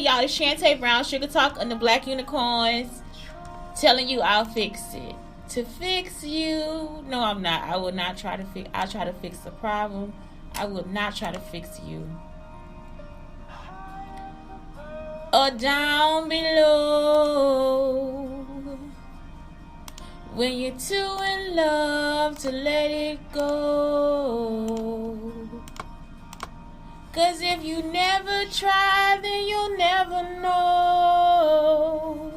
y'all, it's Shante Brown, Sugar Talk and the Black Unicarns, telling you I'll fix it. To fix you. No, I'm not. I will not try to fix. I'll try to fix the problem. I will not try to fix you. Or down below, when you're too in love to let it go. 'Cause if you never try, then you'll never know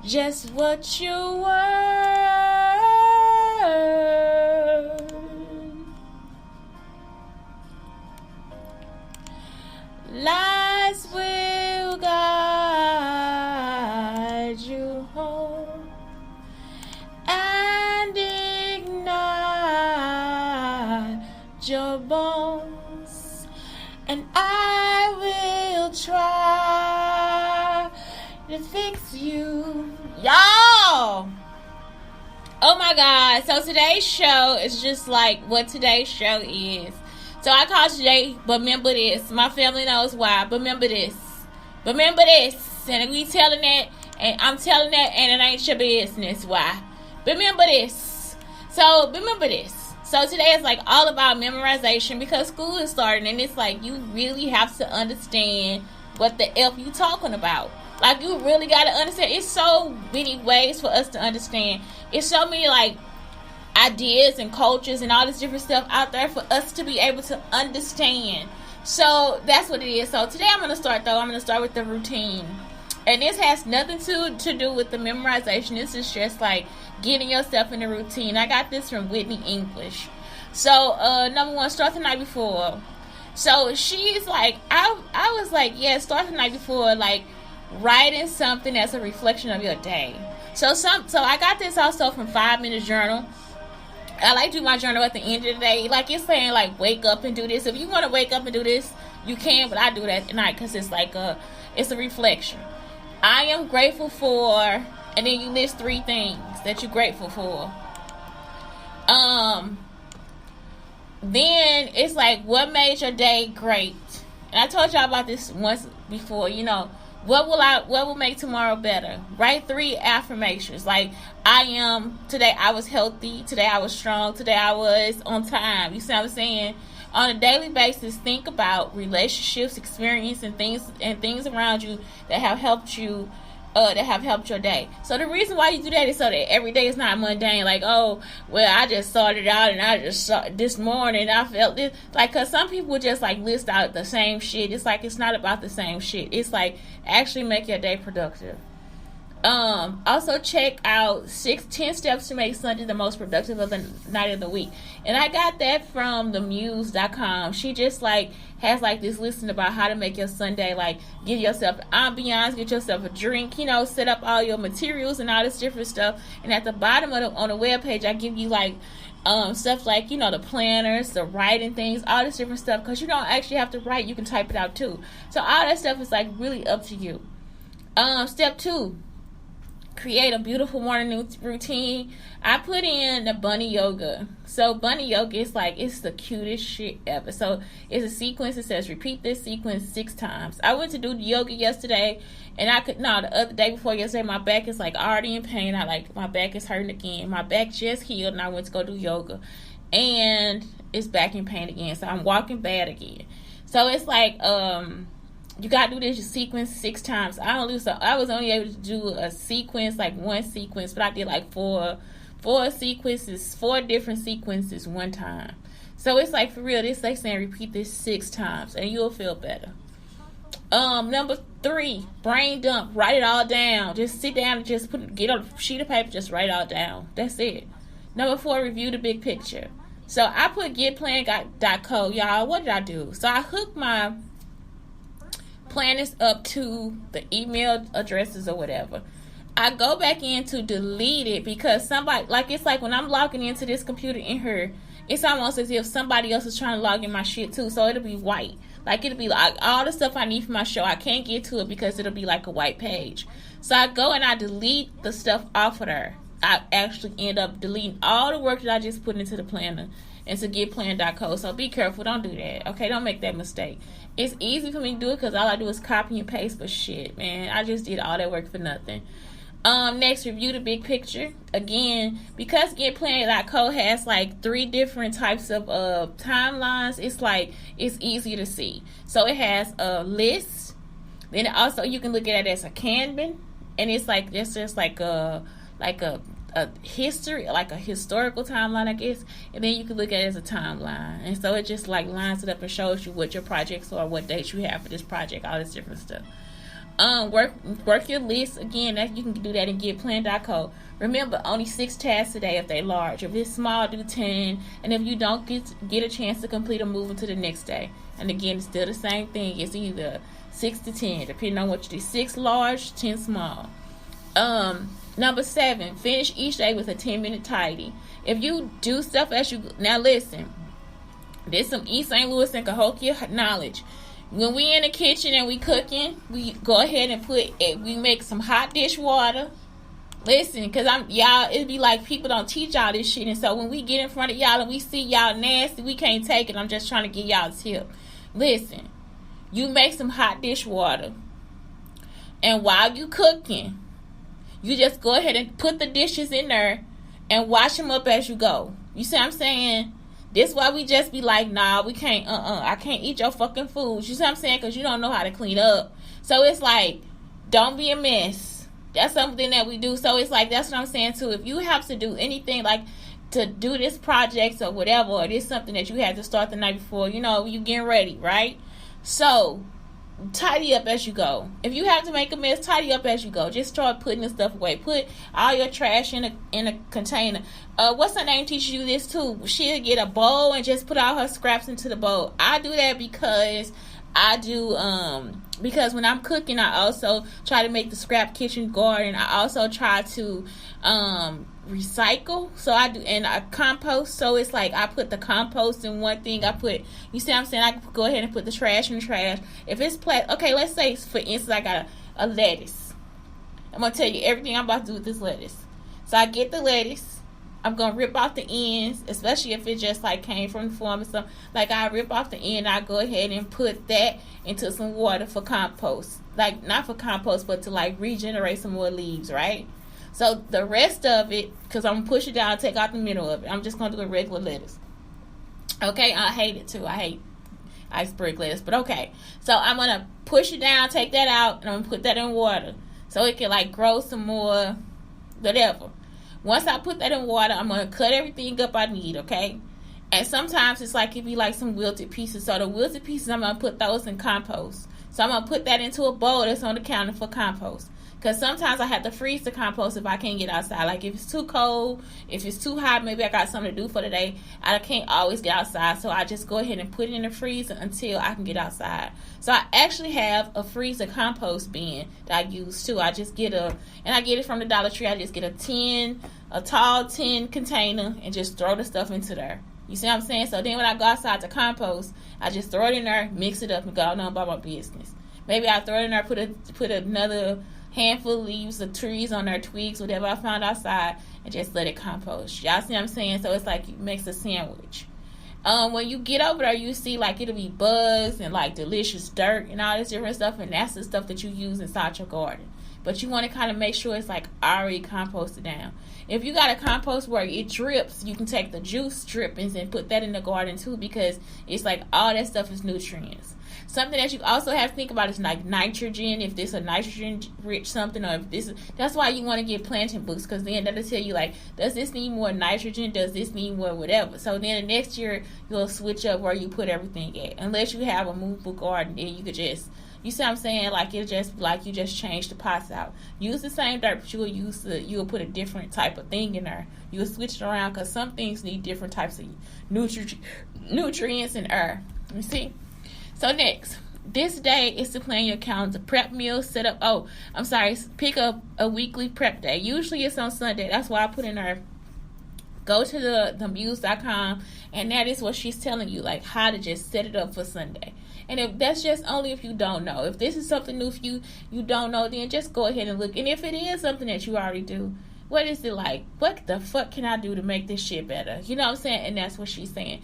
just what you were. Lies will guide you home and ignite your bones, and I will try to fix you, y'all. Oh my God. So today's show is just like what today's show is. So I called today, but remember this. My family knows why, but remember this. But remember this. And we telling that, and I'm telling that, and it ain't your business why. But remember this. So remember this. So today is like all about memorization because school is starting, and it's like you really have to understand what the F you talking about. Like you really got to understand. It's so many ways for us to understand. It's so many like ideas and cultures and all this different stuff out there for us to be able to understand. So that's what it is. So today I'm going to start with the routine. And this has nothing to do with the memorization. This is just like getting yourself in the routine. I got this from Whitney English. So number one, start the night before. So she's like, I was like, yeah, start the night before, like writing something that's a reflection of your day. So I got this also from 5 Minute Journal. I like to do my journal at the end of the day. Like it's saying like wake up and do this. If you want to wake up and do this, you can, but I do that at night because it's like it's a reflection. I am grateful for, and then you list 3 things that you're grateful for. Then it's like what made your day great. And I told y'all about this once before, you know. What will make tomorrow better? Write 3 affirmations. Like, today I was healthy. Today I was strong. Today I was on time. You see what I'm saying? On a daily basis, think about relationships, experience, and things around you that have helped you, that have helped your day. So the reason why you do that is so that every day is not mundane. Like, oh, well, I just started out and I just saw this morning I felt this. Like, cause some people just like list out the same shit. It's like it's not about the same shit. It's like actually make your day productive. Also check out 10 steps to make Sunday the most productive of the night of the week. And I got that from themuse.com. She just like has like this listing about how to make your Sunday, like give yourself ambiance, get yourself a drink, you know, set up all your materials and all this different stuff. And at the bottom of on the webpage, I give you like stuff like, you know, the planners, the writing things, all this different stuff, because you don't actually have to write, you can type it out too. So all that stuff is like really up to you. Step 2, create a beautiful morning routine. I put in the bunny yoga. So bunny yoga is like, it's the cutest shit ever. So it's a sequence that says repeat this sequence 6 times. I went to do yoga yesterday, and the other day before yesterday, my back is like already in pain. My back is hurting again. My back just healed, and I went to go do yoga, and it's back in pain again. So I'm walking bad again. So it's like, you gotta do this sequence 6 times. I was only able to do a sequence, like 1 sequence, but I did like 4 sequences, 4 different sequences 1 time. So it's like for real, this like saying repeat this 6 times and you'll feel better. Number 3, brain dump. Write it all down. Just sit down and just get on a sheet of paper, just write it all down. That's it. Number 4, review the big picture. So I put getplan.co. Y'all, what did I do? So I hooked my planners up to the email addresses or whatever. I go back in to delete it because somebody, like, it's like when I'm logging into this computer in here, it's almost as if somebody else is trying to log in my shit too. So it'll be white. Like, it'll be like all the stuff I need for my show. I can't get to it because it'll be like a white page. So I go and I delete the stuff off of there. I actually end up deleting all the work that I just put into the planner into getplan.co. So be careful. Don't do that. Okay, don't make that mistake. It's easy for me to do it because all I do is copy and paste, but shit, man, I just did all that work for nothing. Next, review the big picture. Again, because getplan.co has like 3 different types of timelines, it's easy to see. So it has a list. Then also you can look at it as a Kanban, and it's just like a history, like a historical timeline, I guess. And then you can look at it as a timeline, and so it just like lines it up and shows you what your projects are, what dates you have for this project, all this different stuff. Work your list. Again, that you can do that in getplan.co. Remember, only 6 tasks a day if they large. If it's small, do 10. And if you don't get a chance to complete them, move into the next day. And again, it's still the same thing. It's either 6 to 10, depending on what you do. 6 large, 10 small. Number 7, finish each day with a 10-minute tidy. If you do stuff as you now listen, there's some East St. Louis and Cahokia knowledge. When we in the kitchen and we cooking, we go ahead and we make some hot dish water. Listen, because it'd be like people don't teach y'all this shit. And so when we get in front of y'all and we see y'all nasty, we can't take it. I'm just trying to give y'all a tip. Listen, you make some hot dish water. And while you cooking, you just go ahead and put the dishes in there and wash them up as you go. You see what I'm saying? This why we just be like, nah, we can't, I can't eat your fucking food. You see what I'm saying? Because you don't know how to clean up. So it's like, don't be a mess. That's something that we do. So it's like, that's what I'm saying too. If you have to do anything like to do this project or whatever, or this something that you had to start the night before, you getting ready, right? So tidy up as you go. If you have to make a mess, tidy up as you go. Just start putting the stuff away. Put all your trash in a container. What's her name teaches you this too? She'll get a bowl and just put all her scraps into the bowl. I do that because because when I'm cooking, I also try to make the scrap kitchen garden. I also try to recycle. So I do, and I compost. So it's like I put the compost in one thing. You see what I'm saying? I can go ahead and put the trash in the trash. If it's okay, let's say for instance I got a lettuce. I'm gonna tell you everything I'm about to do with this lettuce. So I get the lettuce. I'm gonna rip off the ends, especially if it just like came from the farm or something. Like I rip off the end, I go ahead and put that into some water for compost. Like not for compost, but to like regenerate some more leaves, right? So the rest of it, because I'm gonna push it down, take out the middle of it. I'm just gonna do a regular lettuce. Okay, I hate it too. I hate iceberg lettuce, but okay. So I'm gonna push it down, take that out, and I'm gonna put that in water so it can like grow some more, whatever. Once I put that in water, I'm going to cut everything up I need, okay? And sometimes it's like it be like some wilted pieces. So the wilted pieces, I'm going to put those in compost. So I'm going to put that into a bowl that's on the counter for compost. Because sometimes I have to freeze the compost if I can't get outside. Like if it's too cold, if it's too hot, maybe I got something to do for the day. I can't always get outside. So I just go ahead and put it in the freezer until I can get outside. So I actually have a freezer compost bin that I use too. I just get I get it from the Dollar Tree. I just get a tall tin container and just throw the stuff into there. You see what I'm saying? So then when I go outside to compost, I just throw it in there, mix it up, and go on about my business. Maybe I throw it in there, put another handful of leaves of trees on there, twigs, whatever I found outside, and just let it compost. Y'all see what I'm saying? So it's like it makes a sandwich. When you get over there, you see like it'll be bugs and like delicious dirt and all this different stuff, and that's the stuff that you use inside your garden. But you want to kind of make sure it's like already composted down. If you got a compost where it drips, you can take the juice drippings and put that in the garden too, because it's like all that stuff is nutrients. Something that you also have to think about is like nitrogen, if this is a nitrogen rich something, or if this is, that's why you want to get planting books, because then that'll tell you like, does this need more nitrogen, does this need more whatever. So then the next year you'll switch up where you put everything at, unless you have a movable garden. Then you could just, you see what I'm saying, like it just like you just change the pots out. Use the same dirt, but you'll put a different type of thing in there. You'll switch it around, because some things need different types of nutrients and air. You see? So next, this day is to plan your calendar, prep meals, set up. Pick up a weekly prep day. Usually it's on Sunday. That's why I put in there. Go to the muse.com, and that is what she's telling you, like how to just set it up for Sunday. And if that's just only if you don't know. If this is something new for you don't know, then just go ahead and look. And if it is something that you already do, what is it like? What the fuck can I do to make this shit better? You know what I'm saying? And that's what she's saying.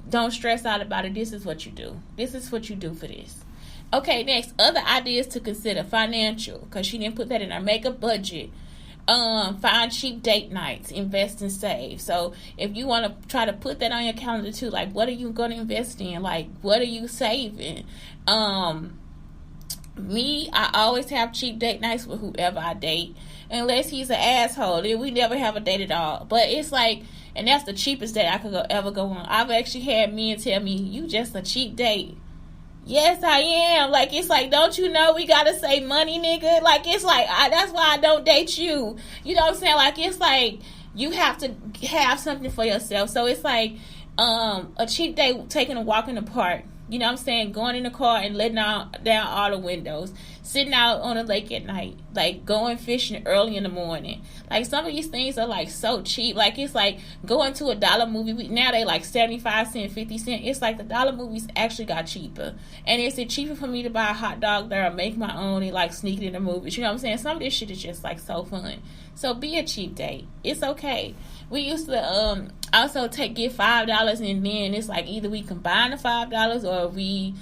Don't stress out about it. This is what you do. This is what you do for this. Okay, next. Other ideas to consider. Financial. Because she didn't put that in her makeup budget. Find cheap date nights. Invest and save. So if you want to try to put that on your calendar too, like what are you going to invest in? Like what are you saving? I always have cheap date nights with whoever I date. Unless he's an asshole. Then we never have a date at all. But it's like, and that's the cheapest date I could ever go on. I've actually had men tell me, you just a cheap date. Yes, I am. Like, it's like, don't you know we gotta save money, nigga? Like, it's like, that's why I don't date you. You know what I'm saying? Like, it's like, you have to have something for yourself. So it's like, a cheap date, taking a walk in the park. You know what I'm saying? Going in the car and letting down all the windows. Sitting out on the lake at night. Like, going fishing early in the morning. Like, some of these things are, like, so cheap. Like, it's like going to a dollar movie. Now they, like, 75 cents, 50 cents. It's like the dollar movies actually got cheaper. And is it cheaper for me to buy a hot dog there or make my own and, like, sneak it in the movies? You know what I'm saying? Some of this shit is just, like, so fun. So be a cheap date. It's okay. We used to also give $5 and then it's like either we combine the $5 or we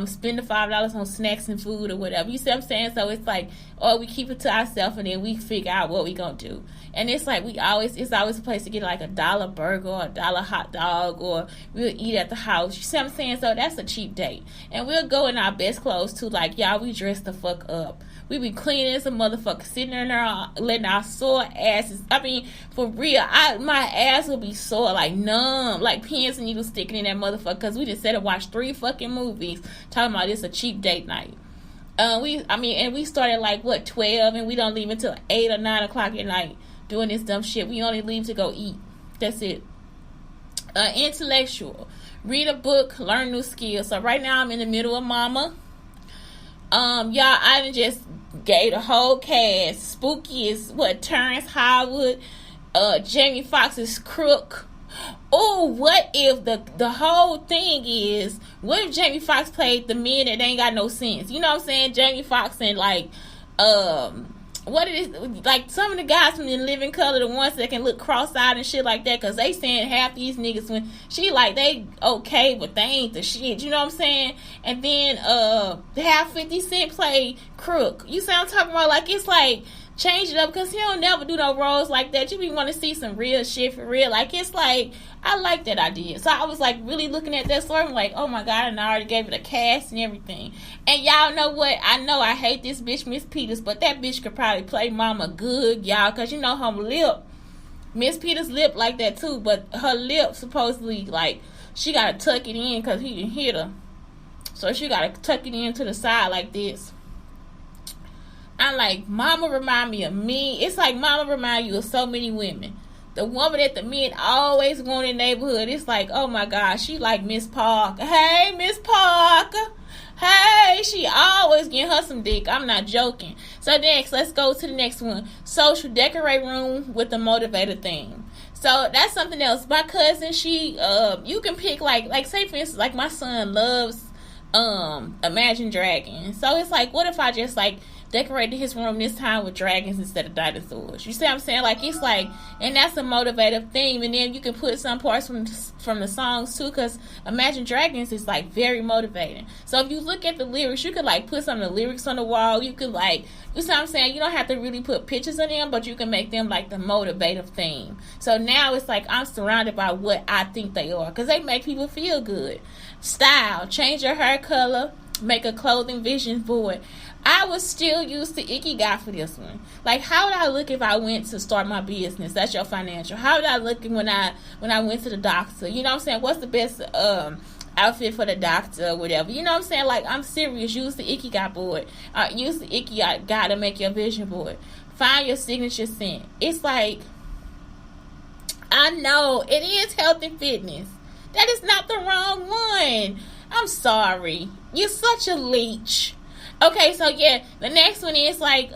spend the $5 on snacks and food or whatever. You see what I'm saying? So it's like, or we keep it to ourselves and then we figure out what we gonna do. And it's like it's always a place to get like $1 burger or $1 hot dog, or we'll eat at the house. You see what I'm saying? So that's a cheap date. And we'll go in our best clothes too. Like, y'all, we dress the fuck up. We be cleaning as a motherfucker, sitting in there letting our sore asses. I mean, for real, my ass will be sore, like numb, like pins and needles sticking in that motherfucker. Because we just sat and watched 3 fucking movies talking about this a cheap date night. And we started like 12, and we don't leave until 8 or 9 o'clock at night doing this dumb shit. We only leave to go eat. That's it. Intellectual. Read a book, learn new skills. So right now I'm in the middle of Mama. Y'all, I done just gave the whole cast. Spooky is Terrence Howard, Jamie Foxx is Crook. Oh, what if the whole thing is, what if Jamie Foxx played the men that ain't got no sense? You know what I'm saying? Jamie Foxx and like, what it is, like some of the guys from In Living Color, the ones that can look cross-eyed and shit like that, because they saying half these niggas when she like, they okay, but they ain't the shit, you know what I'm saying? And then have 50 Cent play Crook. You see what I'm talking about? Like, it's like, change it up, because he don't never do no roles like that. You be want to see some real shit for real. Like, it's like, I like that idea. So I was like really looking at that story. I'm like, oh my God, and I already gave it a cast and everything. And y'all know what? I know I hate this bitch, Miss Peters, but that bitch could probably play Mama good, y'all, because you know her lip, Miss Peters' lip like that too, but her lip supposedly, like, she got to tuck it in because he didn't hit her. So she got to tuck it in to the side like this. I'm like, Mama remind me of me. It's like Mama remind you of so many women. The woman that the men always want in the neighborhood. It's like, oh my God, she like Miss Parker. Hey, Miss Parker. Hey, she always getting her some dick. I'm not joking. So next, let's go to the next one. Social, decorate room with the motivator theme. So that's something else. My cousin, she, you can pick like say for instance, like my son loves Imagine Dragons. So it's like, what if I just like decorated his room this time with dragons instead of dinosaurs? You see what I'm saying? Like, it's like, and that's a motivative theme. And then you can put some parts from the songs too, because Imagine Dragons is like very motivating. So if you look at the lyrics, you could like put some of the lyrics on the wall. You could like, you see what I'm saying? You don't have to really put pictures of them, but you can make them like the motivative theme. So now it's like I'm surrounded by what I think they are, because they make people feel good. Style, change your hair color, make a clothing vision board. I would still use the Ikigai for this one. Like, how would I look if I went to start my business? That's your financial. How would I look when I went to the doctor? You know what I'm saying? What's the best outfit for the doctor or whatever? You know what I'm saying? Like, I'm serious. Use the Ikigai board. Use the Ikigai to make your vision board. Find your signature scent. It's like, I know it is health and fitness. That is not the wrong one. I'm sorry. You're such a leech. Okay, so yeah, the next one is like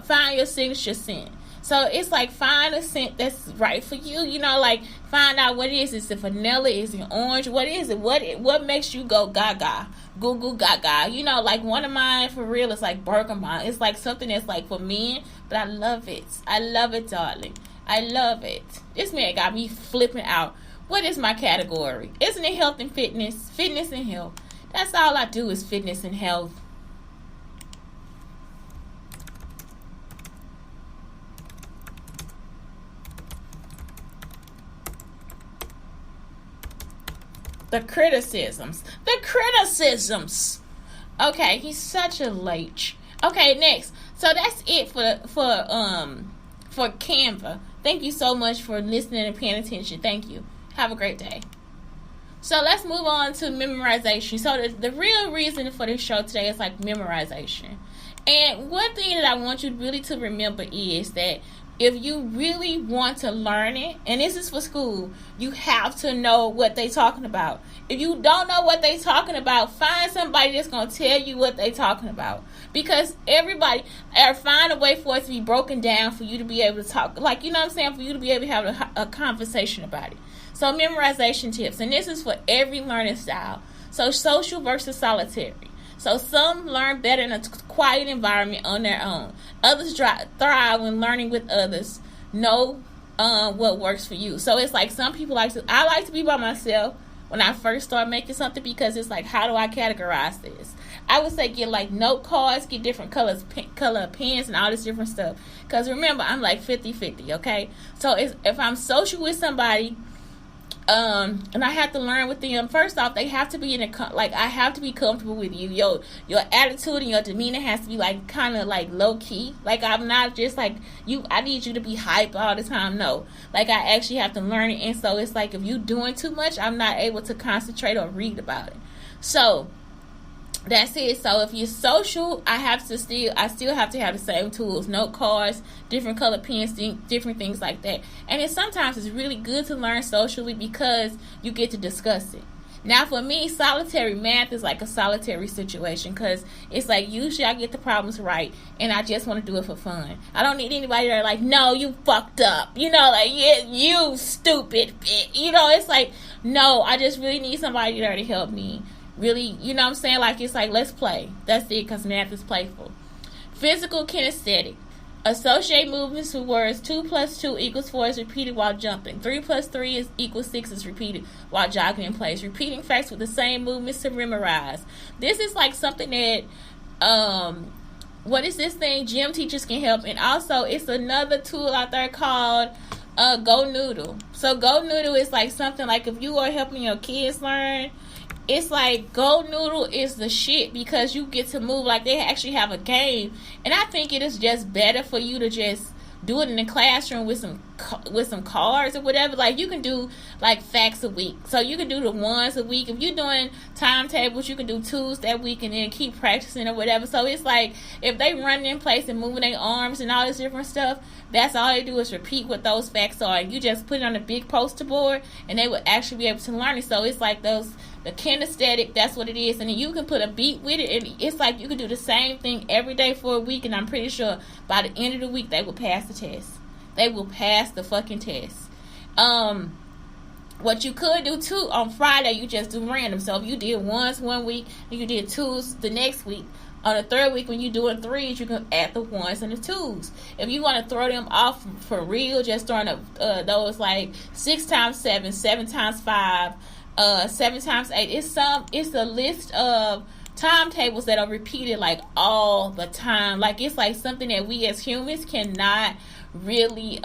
find your signature scent. So it's like find a scent that's right for you. You know, like Find out what it is. Is it vanilla? Is it orange? What is it? What makes you go gaga? Goo goo gaga. You know, like one of mine for real is like bergamot. It's like something that's like for men, but I love it. I love it, darling. I love it. This man got me flipping out. What is my category? Isn't it health and fitness? Fitness and health. That's all I do is fitness and health. The criticisms. Okay, he's such a leech. Okay, next. So that's it for Canva. Thank you so much for listening and paying attention. Thank you. Have a great day. So let's move on to memorization. So the real reason for this show today is like memorization. And one thing that I want you really to remember is that if you really want to learn it, and this is for school, you have to know what they're talking about. If you don't know what they're talking about, find somebody that's going to tell you what they're talking about. Because everybody, or find a way for it to be broken down for you to be able to talk. Like, you know what I'm saying? For you to be able to have a conversation about it. So memorization tips. And this is for every learning style. So social versus solitary. So some learn better in a quiet environment on their own. Others thrive when learning with others. Know what works for you. So it's like some people I like to be by myself when I first start making something, because it's like, how do I categorize this? I would say get like note cards, get different color pens and all this different stuff. Because remember, I'm like 50-50, okay? So if I'm social with somebody, and I have to learn with them. First off, they have to be I have to be comfortable with you. Your attitude and your demeanor has to be like kind of like low key. Like, I'm not just like you. I need you to be hype all the time. No, like I actually have to learn it. And so it's like if you're doing too much, I'm not able to concentrate or read about it. So that's it. So if you're social, I still have to have the same tools, note cards, different color pens, different things like that. And sometimes it's really good to learn socially because you get to discuss it. Now for me, solitary math is like a solitary situation, because it's like usually I get the problems right and I just want to do it for fun. I don't need anybody that are like, no, you fucked up, you know, like, yeah, you stupid bitch. You know, it's like, no, I just really need somebody there to help me. Really, you know what I'm saying? Like, it's like, let's play. That's it, because math is playful. Physical kinesthetic. Associate movements with words. 2 + 2 = 4 is repeated while jumping. 3 + 3 = 6 is repeated while jogging in place. Repeating facts with the same movements to memorize. This is like something that, what is this thing? Gym teachers can help. And also, it's another tool out there called Go Noodle. So Go Noodle is like something like if you are helping your kids learn, it's like Go Noodle is the shit, because you get to move. Like, they actually have a game, and I think it is just better for you to just do it in the classroom with some cards or whatever. Like, you can do like facts a week, so you can do the ones a week. If you're doing timetables, you can do 2s that week and then keep practicing or whatever. So it's like if they run in place and moving their arms and all this different stuff, that's all they do is repeat what those facts are, and you just put it on a big poster board and they would actually be able to learn it. So it's like the kinesthetic, that's what it is. And then you can put a beat with it, and it's like you can do the same thing every day for a week, and I'm pretty sure by the end of the week they will pass the test. They will pass the fucking test. What you could do too, on Friday you just do random. So if you did 1s one week and you did 2s the next week, on the third week when you're doing 3s, you can add the 1s and the 2s. If you want to throw them off for real, just throwing up those like 6 times 7, 7 times 5, 7 times 8. It's a list of timetables that are repeated like all the time. Like, it's like something that we as humans cannot really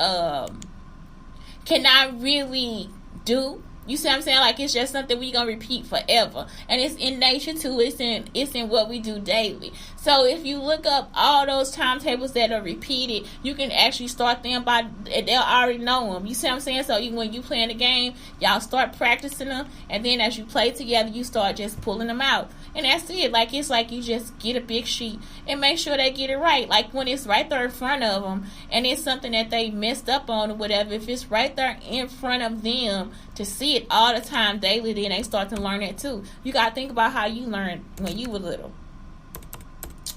do. You see what I'm saying? Like, it's just something we gonna repeat forever, and it's in nature too. It's in what we do daily. So if you look up all those timetables that are repeated, you can actually start them by, they'll already know them. You see what I'm saying? So when you playing the game, y'all start practicing them, and then as you play together, you start just pulling them out. And that's it. Like, it's like you just get a big sheet and make sure they get it right. Like, when it's right there in front of them and it's something that they messed up on or whatever, if it's right there in front of them to see it all the time daily, then they start to learn it too. You got to think about how you learned when you were little.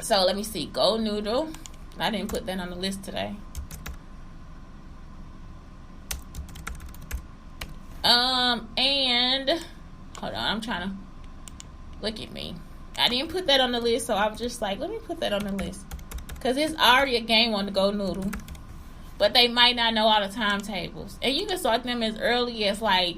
So let me see. Go Noodle. I didn't put that on the list today. And hold on, I'm trying to look at me. I didn't put that on the list, so I was just like, let me put that on the list. Because it's already a game on the Go Noodle. But they might not know all the timetables. And you can start them as early as, like,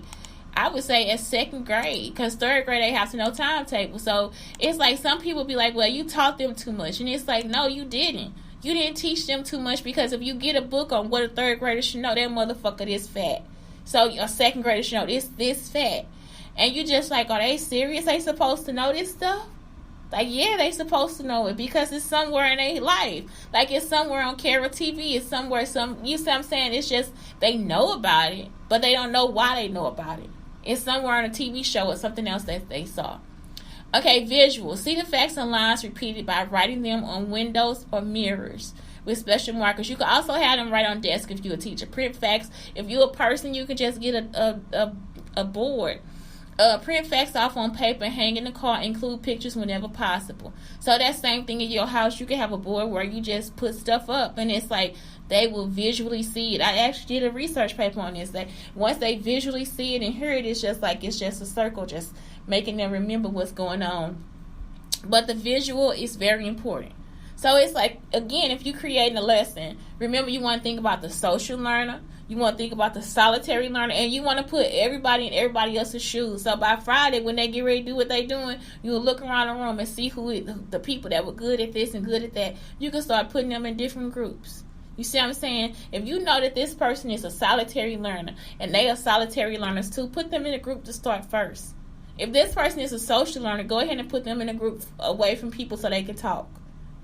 I would say as 2nd grade. Because 3rd grade, they have to know timetables. So it's like some people be like, well, you taught them too much. And it's like, no, you didn't. You didn't teach them too much, because if you get a book on what a 3rd grader should know, that motherfucker this fat. So a 2nd grader should know this fat. And you just like, are they serious? They supposed to know this stuff? Like, yeah, they supposed to know it, because it's somewhere in their life. Like, it's somewhere on Cara TV. It's somewhere, you see what I'm saying? It's just, they know about it, but they don't know why they know about it. It's somewhere on a TV show or something else that they saw. Okay, visual. See the facts and lines repeated by writing them on windows or mirrors with special markers. You can also have them right on desk if you're a teacher. Print facts. If you're a person, you can just get a board. Print facts off on paper and hang in the car. Include pictures whenever possible. So that same thing in your house. You can have a board where you just put stuff up, and it's like they will visually see it. I actually did a research paper on this. That once they visually see it and hear it, it's just like it's just a circle, just making them remember what's going on. But the visual is very important. So it's like, again, if you're creating a lesson, remember you want to think about the social learner. You want to think about the solitary learner, and you want to put everybody in everybody else's shoes. So by Friday, when they get ready to do what they're doing, you'll look around the room and see the people that were good at this and good at that. You can start putting them in different groups. You see what I'm saying? If you know that this person is a solitary learner and they are solitary learners too, put them in a group to start first. If this person is a social learner, go ahead and put them in a group away from people so they can talk.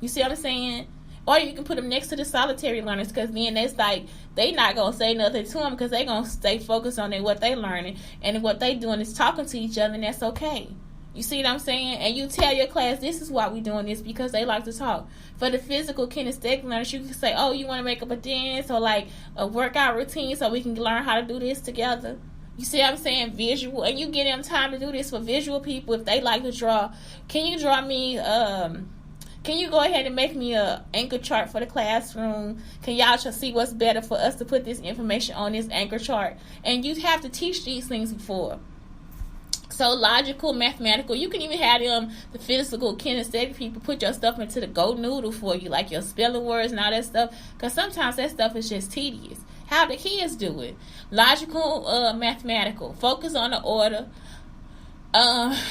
You see what I'm saying? Or you can put them next to the solitary learners, because then it's like they not going to say nothing to them, because they going to stay focused on what they learning, and what they doing is talking to each other, and that's okay. You see what I'm saying? And you tell your class, this is why we doing this, because they like to talk. For the physical kinesthetic learners, you can say, oh, you want to make up a dance or like a workout routine so we can learn how to do this together. You see what I'm saying? Visual. And you get them time to do this. For visual people, if they like to draw, can you draw me... Can you go ahead and make me a anchor chart for the classroom? Can y'all just see what's better for us to put this information on this anchor chart? And you have to teach these things before. So logical, mathematical, you can even have them, the physical, kinesthetic people, put your stuff into the Go Noodle for you, like your spelling words and all that stuff. Because sometimes that stuff is just tedious. How the kids do it. Logical, mathematical. Focus on the order.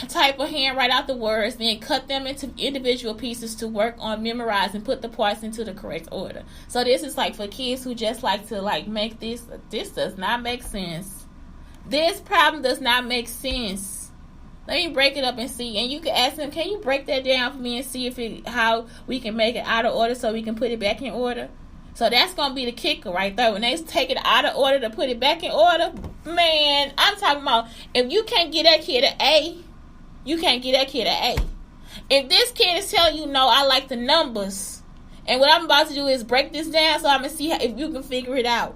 Type or hand write out the words, then cut them into individual pieces to work on memorize and put the parts into the correct order. So this is like for kids who just like to like make this does not make sense. This problem does not make sense. Let me break it up and see. And you can ask them, can you break that down for me and see how we can make it out of order so we can put it back in order? So that's going to be the kicker right there. When they take it out of order to put it back in order, man, I'm talking about if you can't get that kid an A, you can't get that kid an A. If this kid is telling you, no, I like the numbers, and what I'm about to do is break this down so I'm going to see if you can figure it out.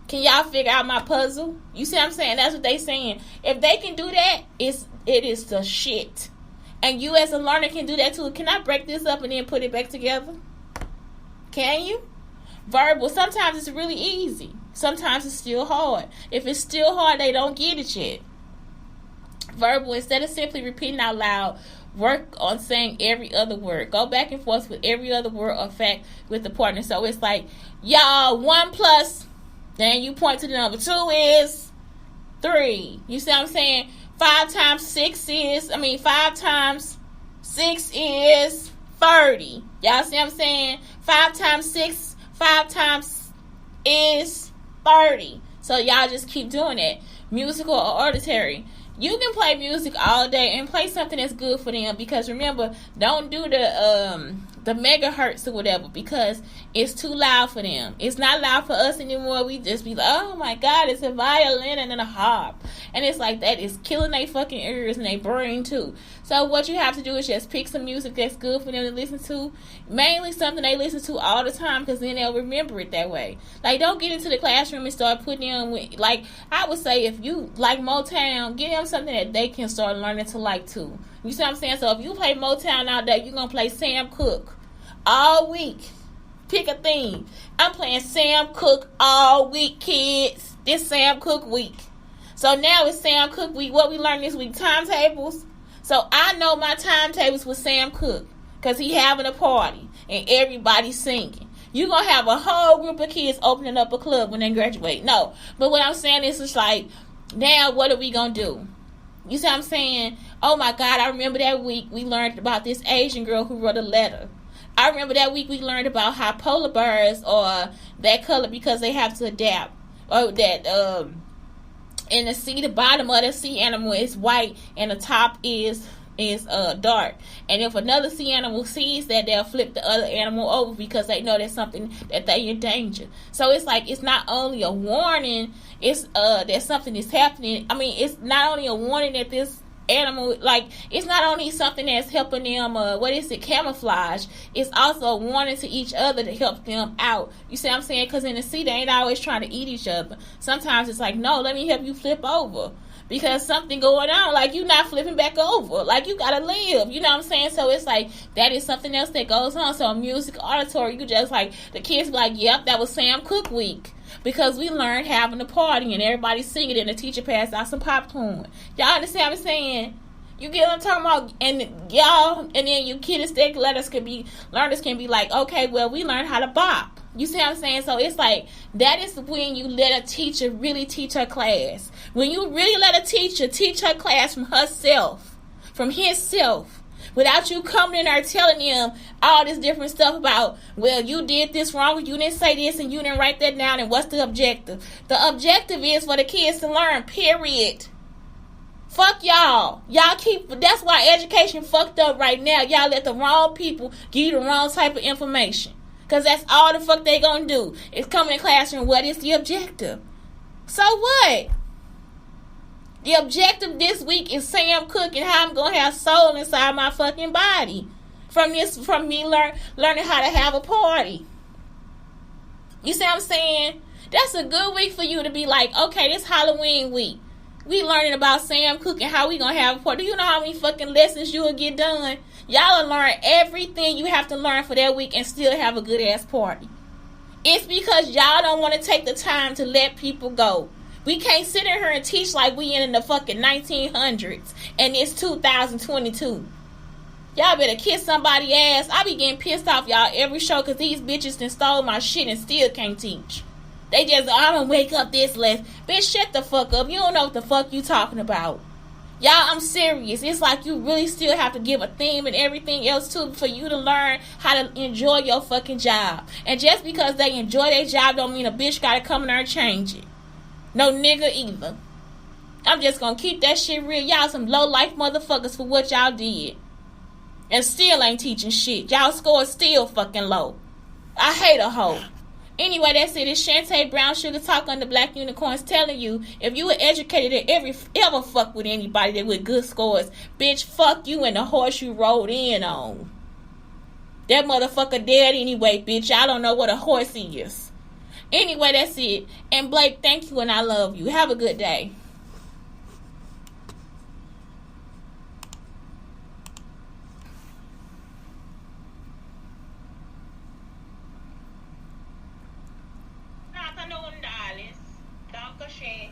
Can y'all figure out my puzzle? You see what I'm saying? That's what they saying. If they can do that, it is the shit. And you as a learner can do that too. Can I break this up and then put it back together? Can you? Verbal, sometimes it's really easy. Sometimes it's still hard. If it's still hard, they don't get it yet. Verbal, instead of simply repeating out loud, work on saying every other word. Go back and forth with every other word or fact with the partner. So it's like, y'all, 1 plus, then you point to the number. 2 is 3. You see what I'm saying? 5 times 6 is 30. Y'all see what I'm saying? 5 times 6 is 30. So y'all just keep doing it. Musical or auditory. You can play music all day and play something that's good for them, because remember, don't do the megahertz or whatever, because it's too loud for them. It's not loud for us anymore. We just be like, oh my God, it's a violin and then a harp. And it's like that is killing their fucking ears and their brain too. So what you have to do is just pick some music that's good for them to listen to. Mainly something they listen to all the time, because then they'll remember it that way. Like, don't get into the classroom and start putting them with, like, I would say if you like Motown, get them something that they can start learning to like too. You see what I'm saying? So if you play Motown all day, you're going to play Sam Cooke all week. Pick a theme. I'm playing Sam Cooke all week, kids. This Sam Cooke week. So now it's Sam Cooke week. What we learned this week, timetables. So I know my timetables with Sam Cooke because he having a party and everybody's singing. You gonna have a whole group of kids opening up a club when they graduate. No, but what I'm saying is, it's like, now what are we gonna do? You see what I'm saying? Oh my God, I remember that week we learned about this Asian girl who wrote a letter. I remember that week we learned about how polar bears are that color because they have to adapt. Or that in the sea, the bottom of the sea animal is white and the top is dark. And if another sea animal sees that, they'll flip the other animal over because they know there's something that they in danger. So it's like, it's not only a warning, it's that something is happening. I mean, it's not only a warning that this animal, like, it's not only something that's helping them camouflage, it's also a warning to each other to help them out. You see what I'm saying? Because in the sea, they ain't always trying to eat each other. Sometimes it's like, no, let me help you flip over because something going on, like, you not flipping back over, like, you gotta live, you know what I'm saying? So it's like, that is something else that goes on. So music, auditory, you just like, the kids be like, yep, that was Sam Cooke week. Because we learned having a party and everybody singing and the teacher passed out some popcorn. Y'all understand what I'm saying? You get what I'm talking about? And y'all, and then you kinesthetic learners can be like, okay, well, we learned how to bop. You see what I'm saying? So it's like, that is when you let a teacher really teach her class. When you really let a teacher teach her class from herself, from himself, without you coming in there telling them all this different stuff about, well, you did this wrong, you didn't say this, and you didn't write that down, and what's the objective? The objective is for the kids to learn, period. Fuck y'all. That's why education fucked up right now. Y'all let the wrong people give you the wrong type of information. Because that's all the fuck they gonna do. Is come in the classroom, what is the objective? So what? The objective this week is Sam Cooke and how I'm going to have soul inside my fucking body. From me learning how to have a party. You see what I'm saying? That's a good week for you to be like, okay, this Halloween week. We learning about Sam Cooke and how we going to have a party. Do you know how many fucking lessons you will get done? Y'all will learn everything you have to learn for that week and still have a good ass party. It's because y'all don't want to take the time to let people go. We can't sit in here and teach like we in the fucking 1900s and it's 2022. Y'all better kiss somebody's ass. I be getting pissed off, y'all, every show because these bitches done stole my shit and still can't teach. They just, I'm gonna wake up this lesson. Bitch, shut the fuck up. You don't know what the fuck you talking about. Y'all, I'm serious. It's like you really still have to give a theme and everything else too for you to learn how to enjoy your fucking job. And just because they enjoy their job don't mean a bitch gotta come in there and change it. No nigga either. I'm just gonna keep that shit real. Y'all some low life motherfuckers for what y'all did. And still ain't teaching shit. Y'all score still fucking low. I hate a hoe. Anyway, that's it. It's Shantae Brown Sugar Talk on the Black Unicorns telling you, if you were educated and ever fuck with anybody that with good scores, bitch, fuck you and the horse you rode in on. That motherfucker dead anyway, bitch. I don't know what a horse is. Anyway, that's it. And Blake, thank you and I love you. Have a good day. Don't Cashapp.